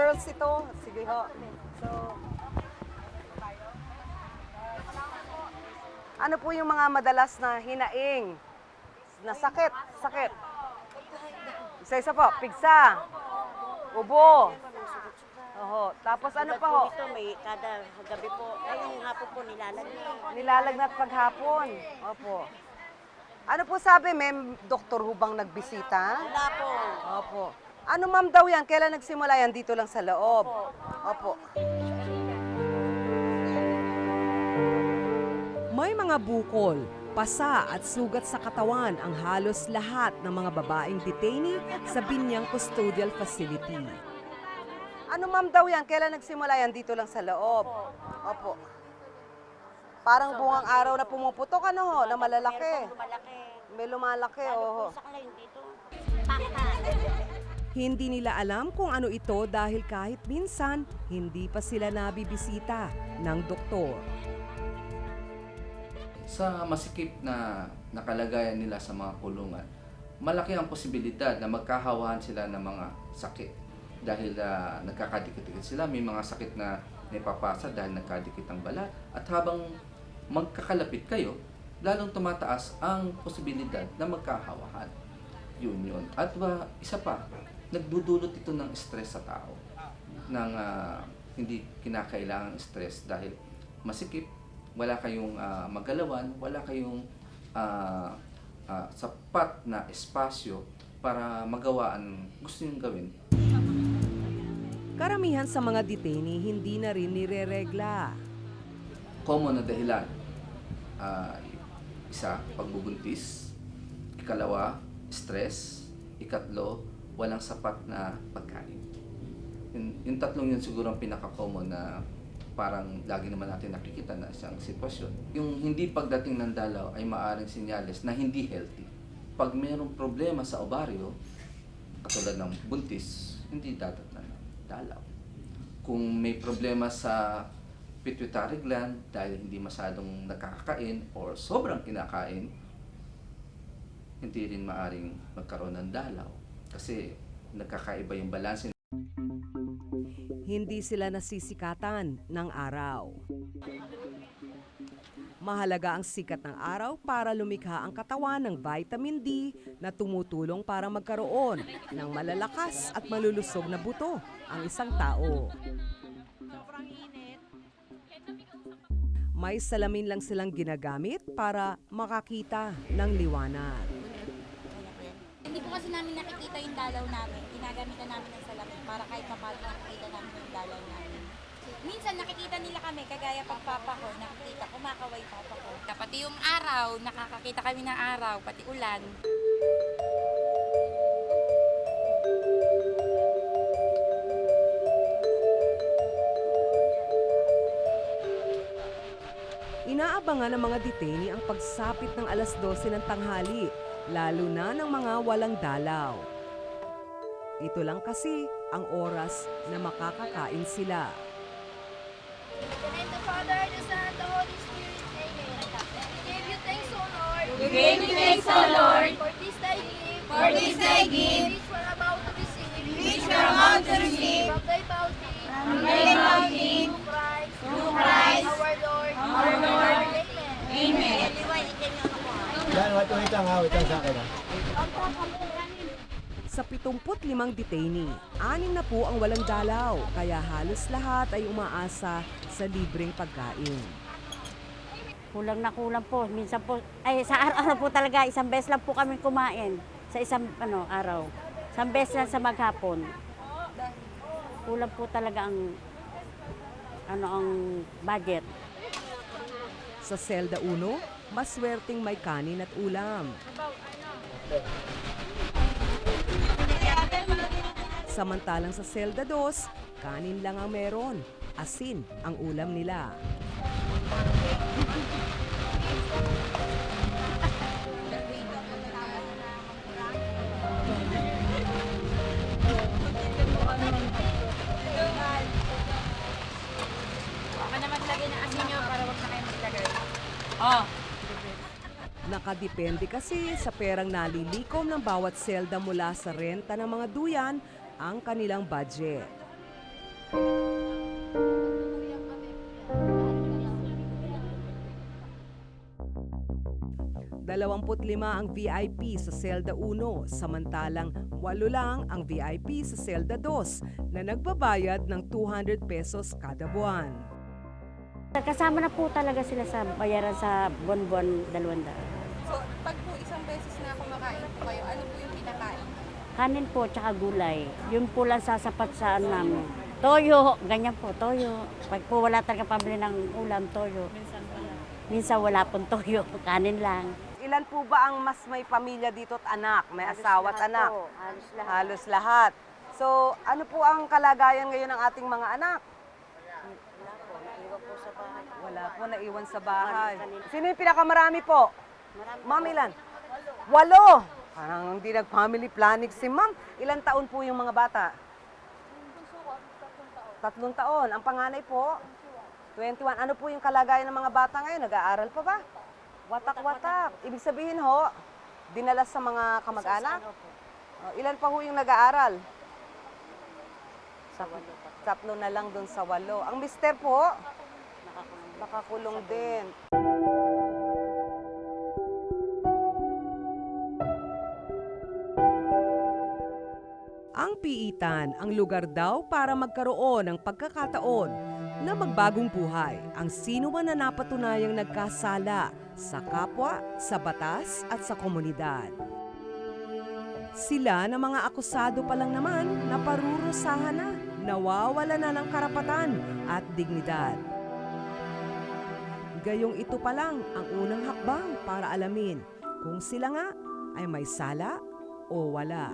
girls ito. Sige ho. So, ano po yung mga madalas na hinaing? Na sakit, sakit. Isa-isa po, pigsa, ubo. Oho. Tapos ano pa ho? Ito may kada gabi po, ay yung hapon po nilalagnat. Nilalagnat paghapon. Opo. Ano po sabi, may doktor hubang nagbisita? Wala po. Opo. Ano ma'am daw yan? Kailan nagsimula yan? Dito lang sa loob? Opo. May mga bukol, pasa at sugat sa katawan ang halos lahat ng mga babaeng detainee sa Binyang Custodial Facility. Ano ma'am daw yan? Kailan nagsimula yan? Dito lang sa loob? Opo. Parang bungang araw na pumuputok, ano ho, na malalaki. Lumalaki. May lumalaki, oho. Sa kalayin dito. Pakta. Hindi nila alam kung ano ito dahil kahit minsan, hindi pa sila nabibisita ng doktor. Sa masikip na nakalagayan nila sa mga kulungan, malaki ang posibilidad na magkahawahan sila ng mga sakit. Dahil nagkakadikit-dikit sila, may mga sakit na napapasa dahil nagkadikit ang balat. At habang magkakalapit kayo, lalong tumataas ang posibilidad na magkahawahan. Yun. At isa pa, nagdudulot ito ng stress sa tao. Ng hindi kinakailangang stress dahil masikip, wala kayong magalawan, wala kayong sapat na espasyo para magawa ang gusto niyong gawin. Karamihan sa mga detainee hindi na rin nireregla. Common na dahilan, isa, pagbubuntis, ikalawa, stress, ikatlo, walang sapat na pagkain. Yung tatlong yun siguro ang pinaka-common na parang lagi naman natin nakikita na isang sitwasyon. Yung hindi pagdating ng dalaw ay maaaring senyales na hindi healthy. Pag mayroong problema sa ovaryo, katulad ng buntis, hindi dapat na dalaw. Kung may problema sa pituitary gland dahil hindi masyadong nakakakain or sobrang kinakain, hindi rin maaring magkaroon ng dalaw kasi nagkakaiba yung balanse. Hindi sila nasisikatan ng araw. Mahalaga ang sikat ng araw para lumikha ang katawan ng vitamin D na tumutulong para magkaroon ng malalakas at malulusog na buto ang isang tao. May salamin lang silang ginagamit para makakita ng liwanag. Hindi po kasi namin nakikita yung dalaw namin. Ginagamitan namin ng salamin para kahit paano nakikita namin yung dalaw namin. Minsan nakikita nila kami, kagaya pag papa ko, nakikita, kumakaway papa ko. Pati yung araw, nakakakita kami ng araw, pati ulan. Inaabangan ng mga detainee ang pagsapit ng alas 12 ng tanghali, lalo na ng mga walang dalaw. Ito lang kasi ang oras na makakakain sila. In the name of the Father, the Son, and the Holy Spirit. Amen. We give you thanks, O Lord. We give you thanks, O Lord. For this thy gift. For this thy gift. Which we're about to receive. Which we're about to receive. From thy bounty. From thy bounty. Through Christ. Through Christ. Our Lord. Our Lord. Amen. Amen. Dan, wait lang sa akin. Sa 75 detainee, 6 na po ang walang dalaw, kaya halos lahat ay umaasa sa libreng pagkain. Kulang na kulang po. Minsan po, ay sa araw po talaga, isang beses lang po kami kumain sa isang araw. Isang beses lang sa maghapon. Kulang po talaga ang budget. Sa Selda 1, maswerteng may kanin at ulam. Samantalang sa Selda 2, kanin lang ang meron, asin ang ulam nila. Baka na maglagay ng asin nyo para wag na kayo maglagay. Nakadepende kasi sa perang nalilikom ng bawat selda mula sa renta ng mga duyan ang kanilang budget. ang VIP sa Selda 1, samantalang 8 lang ang VIP sa Selda 2 na nagbabayad ng 200 pesos kada buwan. Kasama na po talaga sila sa bayaran sa buwan-buwan 200. So, pag po isang beses na kumakain po kayo, ano po yung pinakain? Kanin po, tsaka gulay. Yun po lang sasapat sa ano namin. Toyo, ganyan po, toyo. Pag po wala talaga pabili ng ulam, toyo. Minsan wala pong toyo, kanin lang. Ilan po ba ang mas may pamilya dito at anak? May asawa at anak? Halos lahat. Halos lahat. So, ano po ang kalagayan ngayon ng ating mga anak? Wala po, naiwan sa bahay. Sino yung pinakamarami po? Ma'am, ilan? 8. Parang hindi nag-family planning si ma'am. Ilan taon po yung mga bata? 3 taon. Ang panganay po? 21. Ano po yung kalagayan ng mga bata ngayon? Nag-aaral pa ba? Watak-watak. Ibig sabihin ho, dinala sa mga kamag-anak? Ilan pa ho yung nag-aaral? 3 na lang dun sa 8. Ang mister po? Nakakulong din. Ang piitan ang lugar daw para magkaroon ng pagkakataon na magbagong buhay ang sino man na napatunayang nagkasala sa kapwa, sa batas at sa komunidad. Sila na mga akusado pa lang naman na parurusahan na, nawawala na ng karapatan at dignidad. Gayong ito pa lang ang unang hakbang para alamin kung sila nga ay may sala o wala.